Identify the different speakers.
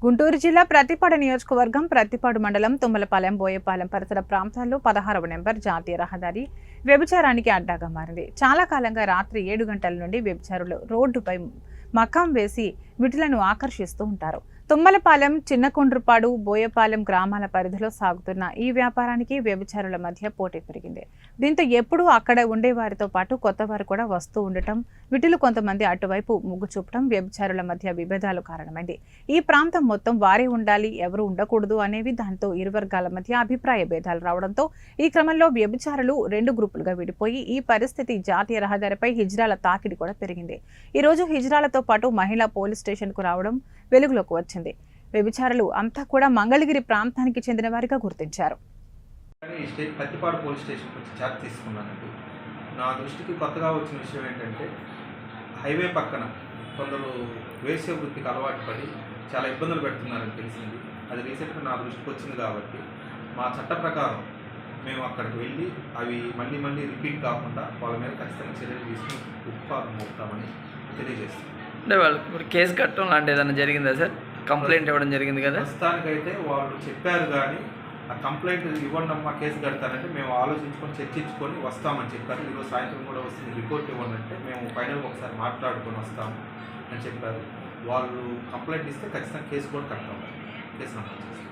Speaker 1: గుంటూరు జిల్లా ప్రతిపాడు నియోజకవర్గం ప్రతిపాడు మండలం తుమ్మలపాలెం బోయపాలెం పరిసర ప్రాంతాల్లో 16వ నెంబర్ జాతీయ రహదారి వ్యభిచారానికి అడ్డాగా మారింది. చాలా కాలంగా రాత్రి 7 గంటల నుండి వ్యభిచారులు రోడ్డుపై మకాం వేసి విటులను ఆకర్షిస్తూ ఉంటారు. తుమ్మలపాలెం, చిన్నకుండ్రుపాడు, బోయపాలెం గ్రామాల పరిధిలో సాగుతున్న ఈ వ్యాపారానికి వ్యభిచారుల మధ్య పోటీ పెరిగింది. దీంతో ఎప్పుడూ అక్కడ ఉండేవారితో పాటు కొత్తవారు కూడా వస్తూ ఉండటం, విటులు కొంతమంది అటువైపు మొగ్గు చూపడం వ్యభిచారుల మధ్య విభేదాలు కారణమైంది. ఈ ప్రాంతం మొత్తం వారే ఉండాలి, ఎవరు ఉండకూడదు అనేవి దాంతో ఇరు వర్గాల మధ్య అభిప్రాయ భేదాలు రావడంతో ఈ క్రమంలో వ్యభిచారులు 2 గ్రూపులుగా విడిపోయి ఈ పరిస్థితి జాతీయ రహదారిపై హిజ్రాల తాకిడి కూడా పెరిగింది. ఈ రోజు హిజ్రాలతో పాటు మహిళా పోలీస్ స్టేషన్ కు రావడం వెలుగులోకి వచ్చింది. వ్యభిచారులు అంతా కూడా మంగళగిరి ప్రాంతానికి చెందిన వారిగా గుర్తించారు.
Speaker 2: ప్రతిపాడు పోలీస్ స్టేషన్కి వచ్చి చార్జ్ తీసుకున్నానండి. నా దృష్టికి కొత్తగా వచ్చిన విషయం ఏంటంటే, హైవే పక్కన కొందరు వేశ్య వృత్తికి అలవాటు పడి చాలా ఇబ్బందులు పెడుతున్నారని తెలిసింది. అది రీసెంట్గా నా దృష్టికి వచ్చింది కాబట్టి మా చట్ట ప్రకారం మేము అక్కడికి వెళ్ళి అవి మళ్ళీ రిపీట్ కాకుండా వాళ్ళ మీద ఖచ్చితంగా చర్యలు తీసుకుని ఉత్పాదం మోపుతామని తెలియజేస్తాం.
Speaker 3: అంటే వాళ్ళు కేసు కట్టడం లాంటి ఏదైనా జరిగిందా సార్? కంప్లైంట్ ఇవ్వడం జరిగింది కదా?
Speaker 2: ప్రస్తుతానికైతే వాళ్ళు చెప్పారు, కానీ ఆ కంప్లైంట్ ఇవ్వండి అమ్మా కేసు కడతానంటే మేము ఆలోచించుకొని చర్చించుకొని వస్తామని చెప్పారు. ఈరోజు సాయంత్రం కూడా వస్తుంది, రిపోర్ట్ ఇవ్వండి అంటే మేము ఫైనల్గా ఒకసారి మాట్లాడుకొని వస్తాము అని చెప్పారు. వాళ్ళు కంప్లైంట్ ఇస్తే ఖచ్చితంగా కేసు కూడా కడతాము, కేసు నమోదు చేస్తాం.